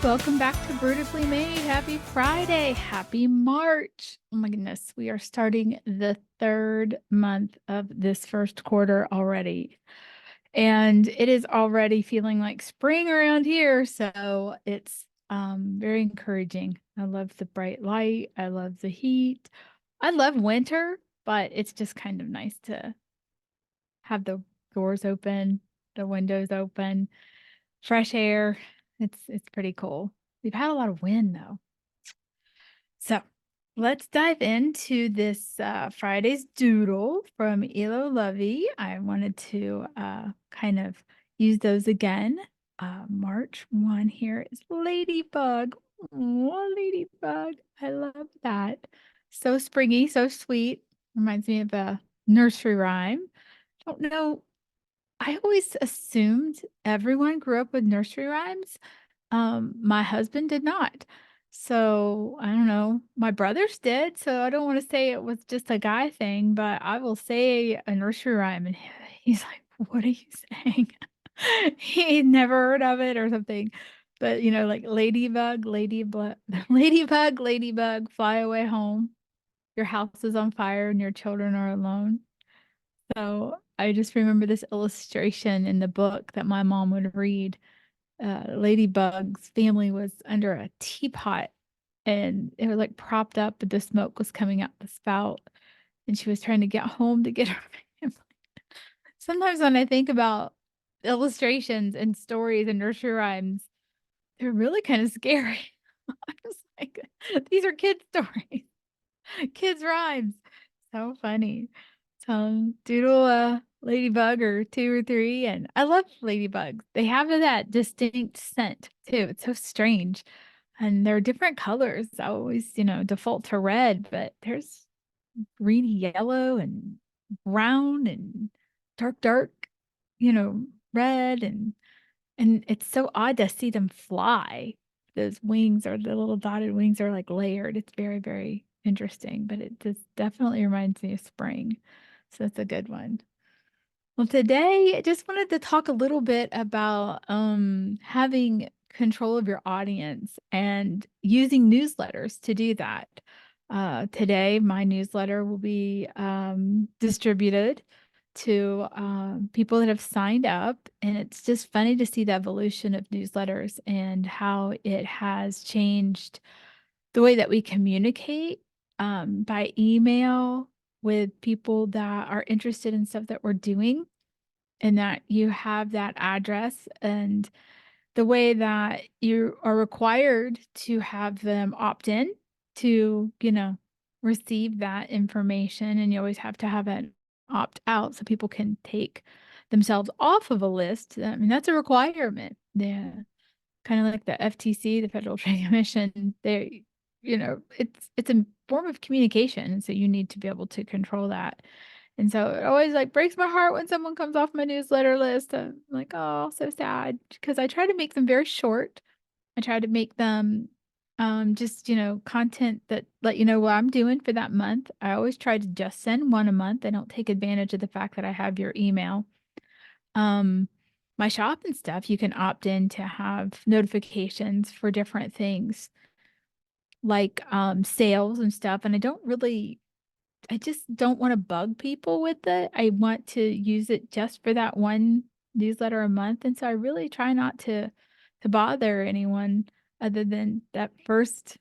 welcome back to Brewtifully Made. Happy Friday. Happy March. Oh my goodness, we are starting the third month of this first quarter already. And it is already feeling like spring around here. So it's very encouraging. I love the bright light. I love the heat. I love winter, but it's just kind of nice to have the doors open, the windows open, fresh air. It's pretty cool. We've had a lot of wind though. So let's dive into this Friday's doodle from Elo Lovey. I wanted to kind of use those again. March 1 here is Ladybug. Oh, Ladybug. I love that. So springy, so sweet. Reminds me of a nursery rhyme. Don't know. I always assumed everyone grew up with nursery rhymes. My husband did not. So I don't know. My brothers did. So I don't want to say it was just a guy thing, but I will say a nursery rhyme and he's like, "What are you saying?" He never heard of it or something. But like ladybug, ladybug, ladybug, ladybug, fly away home. Your house is on fire and your children are alone. So I just remember this illustration in the book that my mom would read. Ladybug's family was under a teapot and it was like propped up, but the smoke was coming out the spout. And she was trying to get home to get her family. Sometimes when I think about illustrations and stories and nursery rhymes, they're really kind of scary. I was like, these are kids' stories, kids' rhymes. So funny. So doodle a ladybug or two or three. And I love ladybugs. They have that distinct scent too. It's so strange. And they're different colors. I always, default to red, but there's green, yellow, and brown and dark, red and it's so odd to see them fly. Those wings or the little dotted wings are like layered. It's very, very interesting, but it just definitely reminds me of spring. So that's a good one. Well, today I just wanted to talk a little bit about having control of your audience and using newsletters to do that. Today, my newsletter will be distributed to people that have signed up, and it's just funny to see the evolution of newsletters and how it has changed the way that we communicate by email with people that are interested in stuff that we're doing, and that you have that address and the way that you are required to have them opt in to, receive that information. And you always have to have an opt out so people can take themselves off of a list. I mean, that's a requirement. Yeah. Kind of like the FTC, the Federal Trade Commission, it's a form of communication. And so you need to be able to control that. And so it always like breaks my heart when someone comes off my newsletter list. I'm like, oh, so sad. Because I try to make them very short. I try to make them just, content that let you know what I'm doing for that month. I always try to just send one a month. I don't take advantage of the fact that I have your email. Um, my shop and stuff, you can opt in to have notifications for different things like sales and stuff. And I just don't want to bug people with it. I want to use it just for that one newsletter a month. And so I really try not to bother anyone other than that first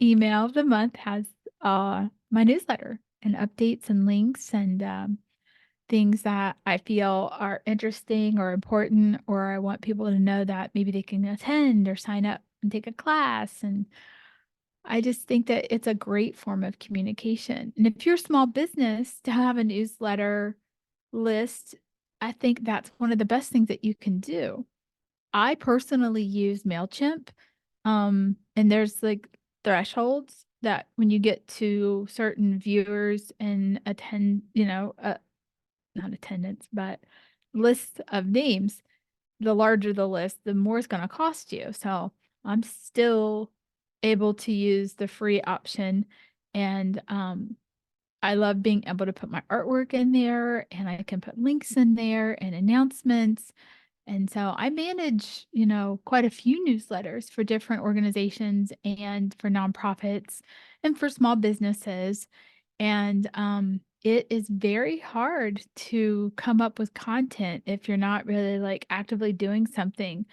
email of the month has my newsletter and updates and links and things that I feel are interesting or important, or I want people to know that maybe they can attend or sign up and take a class. And I just think that it's a great form of communication. And if you're a small business, to have a newsletter list, I think that's one of the best things that you can do. I personally use MailChimp, and there's like thresholds that when you get to certain viewers and not attendance, but lists of names, the larger the list, the more it's going to cost you. So I'm still able to use the free option. And I love being able to put my artwork in there, and I can put links in there and announcements. And so I manage, quite a few newsletters for different organizations and for nonprofits and for small businesses. And it is very hard to come up with content if you're not really like actively doing something.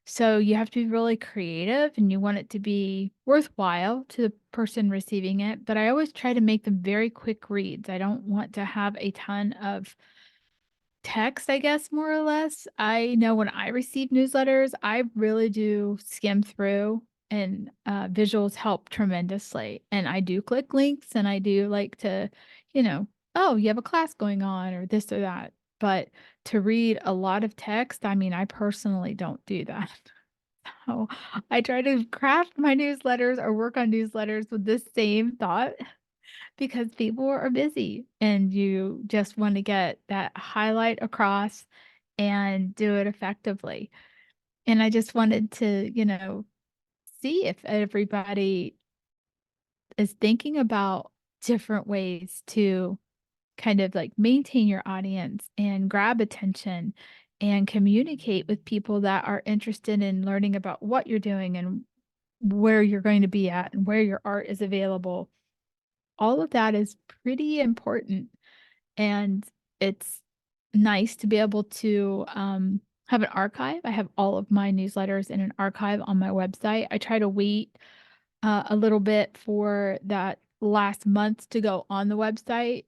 So you have to be really creative and you want it to be worthwhile to the person receiving it. But I always try to make them very quick reads. I don't want to have a ton of text, I guess, more or less. I know when I receive newsletters, I really do skim through and visuals help tremendously. And I do click links and I do like to, you know, oh, you have a class going on or this or that. But to read a lot of text, I mean, I personally don't do that. So I try to craft my newsletters or work on newsletters with this same thought because people are busy and you just want to get that highlight across and do it effectively. And I just wanted to, see if everybody is thinking about different ways to kind of like maintain your audience and grab attention and communicate with people that are interested in learning about what you're doing and where you're going to be at and where your art is available. All of that is pretty important. And it's nice to be able to have an archive. I have all of my newsletters in an archive on my website. I try to wait a little bit for that last month to go on the website,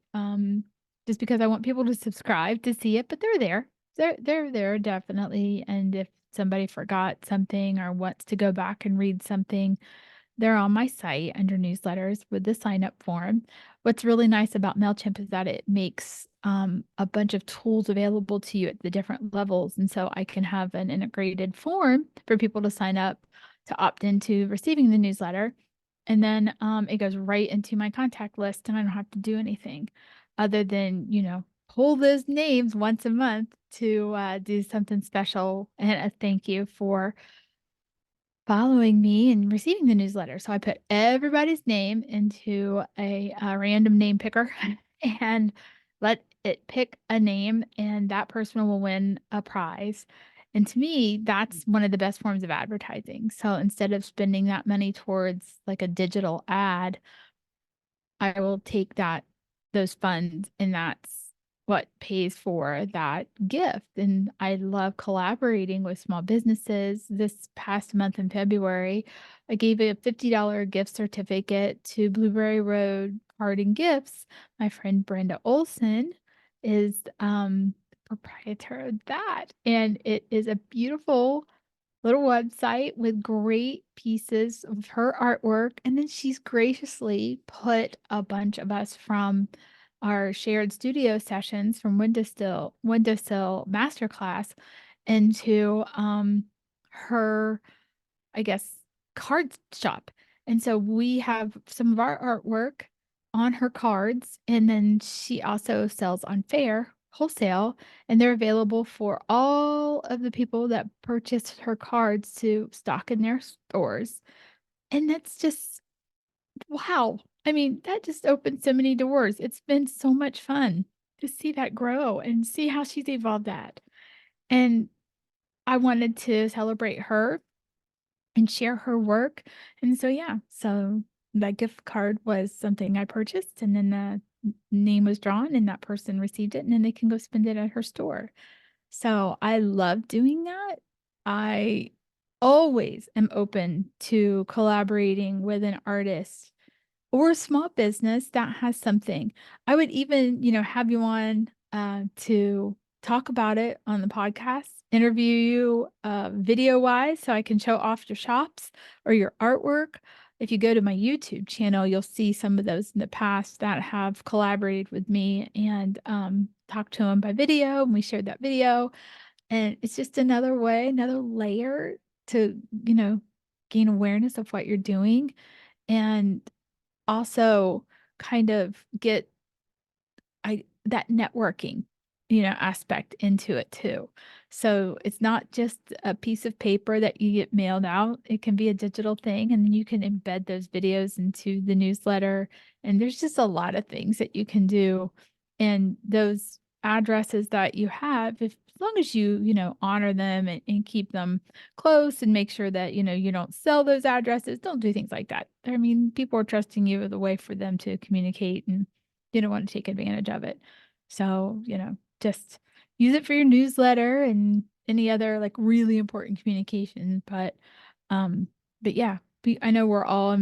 just because I want people to subscribe to see it, but they're there. They're there definitely. And if somebody forgot something or wants to go back and read something, they're on my site under newsletters with the sign up form. What's really nice about MailChimp is that it makes a bunch of tools available to you at the different levels. And so I can have an integrated form for people to sign up to opt into receiving the newsletter. And then it goes right into my contact list, and I don't have to do anything other than, pull those names once a month to do something special and a thank you for following me and receiving the newsletter. So I put everybody's name into a random name picker and let it pick a name, and that person will win a prize. And to me, that's one of the best forms of advertising. So instead of spending that money towards like a digital ad, I will take those funds, and that's what pays for that gift. And I love collaborating with small businesses. This past month in February, I gave a $50 gift certificate to Blueberry Road Card and Gifts. My friend Brenda Olson is proprietor of that. And it is a beautiful little website with great pieces of her artwork. And then she's graciously put a bunch of us from our shared studio sessions from Windowsill Masterclass into her, I guess, card shop. And so we have some of our artwork on her cards, and then she also sells on Fair wholesale, and they're available for all of the people that purchased her cards to stock in their stores. And that's just wow. I mean, that just opened so many doors. It's been so much fun to see that grow and see how she's evolved that. And I wanted to celebrate her and share her work. And so, yeah, so that gift card was something I purchased, and then the name was drawn, and that person received it, and then they can go spend it at her store. So I love doing that. I always am open to collaborating with an artist or a small business that has something. I would even, have you on to talk about it on the podcast, interview you video wise so I can show off your shops or your artwork. If you go to my YouTube channel, you'll see some of those in the past that have collaborated with me and talked to them by video. And we shared that video. And it's just another way, another layer to, gain awareness of what you're doing. And also kind of get that networking, aspect into it too. So it's not just a piece of paper that you get mailed out. It can be a digital thing, and then you can embed those videos into the newsletter. And there's just a lot of things that you can do. And those addresses that you have, if as long as you honor them and keep them close and make sure that, you don't sell those addresses, don't do things like that. I mean, people are trusting you with a way for them to communicate and you don't want to take advantage of it. So, just use it for your newsletter and any other like really important communication. But yeah, I know we're all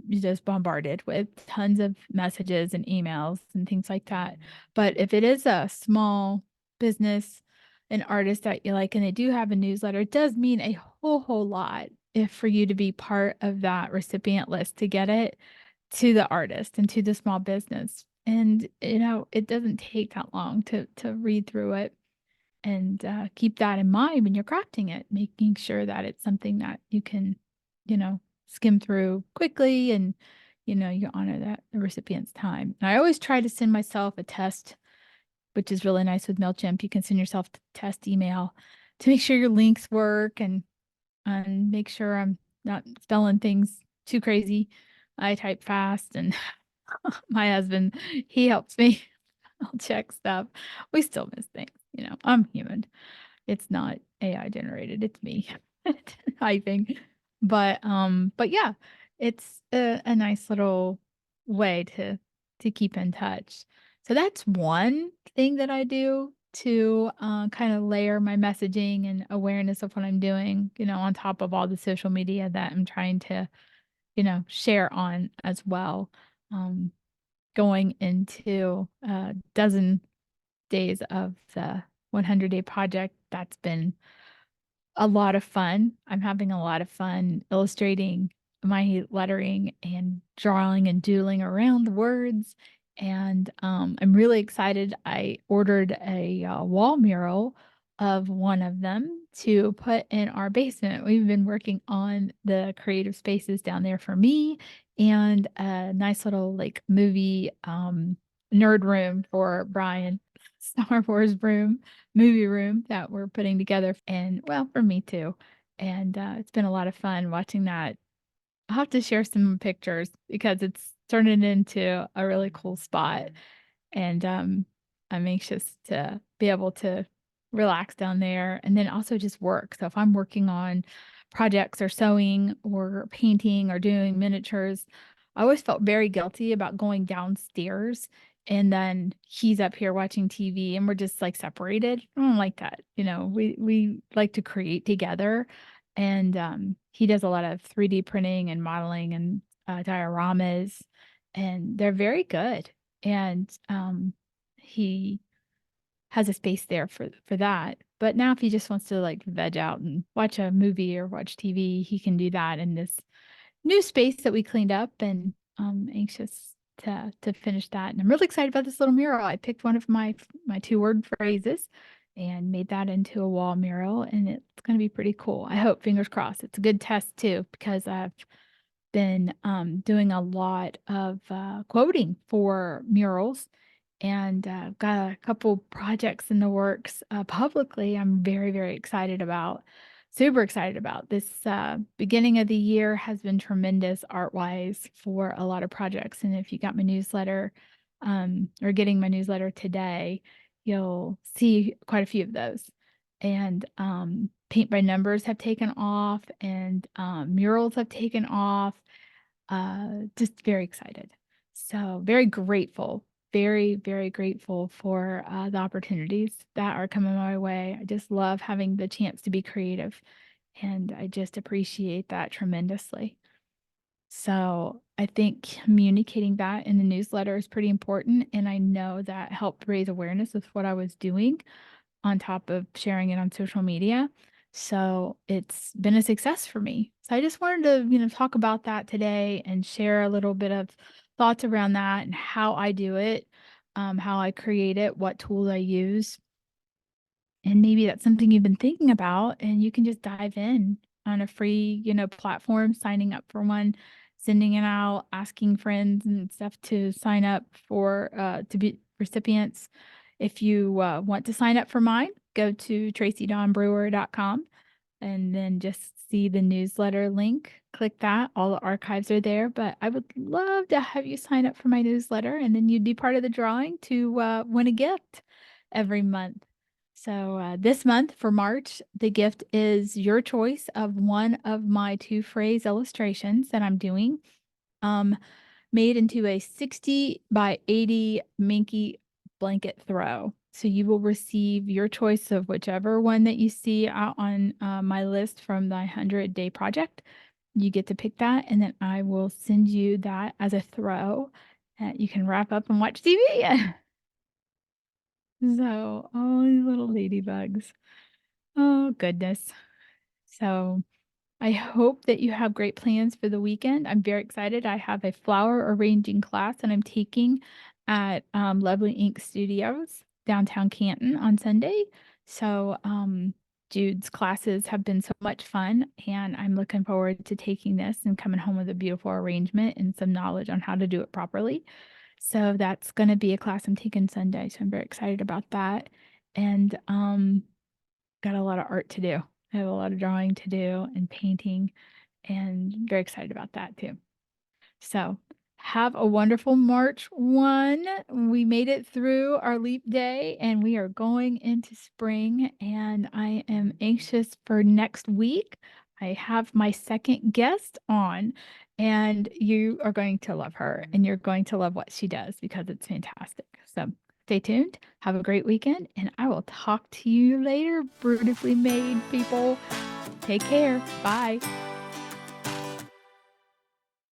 just bombarded with tons of messages and emails and things like that. But if it is a small business, an artist that you like, and they do have a newsletter, it does mean a whole lot if for you to be part of that recipient list to get it to the artist and to the small business. And it doesn't take that long to read through it and keep that in mind when you're crafting it, making sure that it's something that you can, you know, skim through quickly and, you honor that the recipient's time. And I always try to send myself a test, which is really nice with MailChimp. You can send yourself a test email to make sure your links work and make sure I'm not spelling things too crazy. I type fast and my husband, he helps me. I'll check stuff. We still miss things, I'm human. It's not AI generated, it's me typing. But yeah, it's a nice little way to keep in touch. So that's one thing that I do to kind of layer my messaging and awareness of what I'm doing, on top of all the social media that I'm trying to, share on as well. Um, Going into a dozen days of the 100-day project, that's been a lot of fun. I'm having a lot of fun illustrating my lettering and drawing and doodling around the words. And I'm really excited. I ordered a wall mural of one of them to put in our basement. We've been working on the creative spaces down there for me and a nice little like movie nerd room for Brian, Star Wars room movie room that we're putting together and well for me too, and it's been a lot of fun watching that. I'll have to share some pictures because it's turning into a really cool spot, and I'm anxious to be able to relax down there and then also just work. So if I'm working on projects or sewing or painting or doing miniatures, I always felt very guilty about going downstairs and then he's up here watching TV and we're just like separated. I don't like that. We like to create together and he does a lot of 3D printing and modeling and dioramas and they're very good. And he has a space there for that. But now if he just wants to like veg out and watch a movie or watch TV, he can do that in this new space that we cleaned up and I'm anxious to finish that. And I'm really excited about this little mural. I picked one of my two-word phrases and made that into a wall mural and it's going to be pretty cool. I hope, fingers crossed. It's a good test too because I've been doing a lot of quoting for murals and got a couple projects in the works publicly. I'm very, very excited about, super excited about. This beginning of the year has been tremendous art wise for a lot of projects. And if you got my newsletter or getting my newsletter today, you'll see quite a few of those. And paint by numbers have taken off and murals have taken off. Just very excited. So very grateful, very, very grateful for the opportunities that are coming my way. I just love having the chance to be creative and I just appreciate that tremendously. So I think communicating that in the newsletter is pretty important. And I know that helped raise awareness with what I was doing on top of sharing it on social media. So it's been a success for me. So I just wanted to, talk about that today and share a little bit of thoughts around that and how I do it, how I create it, what tools I use. And maybe that's something you've been thinking about and you can just dive in on a free, platform, signing up for one, sending it out, asking friends and stuff to sign up for to be recipients. If you want to sign up for mine, go to tracydawnbrewer.com and then just see the newsletter link. Click that. All the archives are there. But I would love to have you sign up for my newsletter and then you'd be part of the drawing to win a gift. every month. So this month for March, the gift is your choice of one of my 2 phrase illustrations that I'm doing, um, made into a 60 by 80 Minky blanket throw. So you will receive your choice of whichever one that you see out on my list from the 100-day project. You get to pick that, and then I will send you that as a throw that you can wrap up and watch TV. So, oh, these little ladybugs. Oh, goodness. So, I hope that you have great plans for the weekend. I'm very excited. I have a flower arranging class that I'm taking at Lovely Ink Studios downtown Canton on Sunday. So, Jude's classes have been so much fun, and I'm looking forward to taking this and coming home with a beautiful arrangement and some knowledge on how to do it properly. So that's going to be a class I'm taking Sunday. So I'm very excited about that. And got a lot of art to do. I have a lot of drawing to do and painting, and very excited about that too. So have a wonderful March 1. We made it through our leap day and we are going into spring, and I am anxious for next week. I have my second guest on, and you are going to love her and you're going to love what she does because it's fantastic. So stay tuned. Have a great weekend, and I will talk to you later, beautifully made people. Take care. Bye.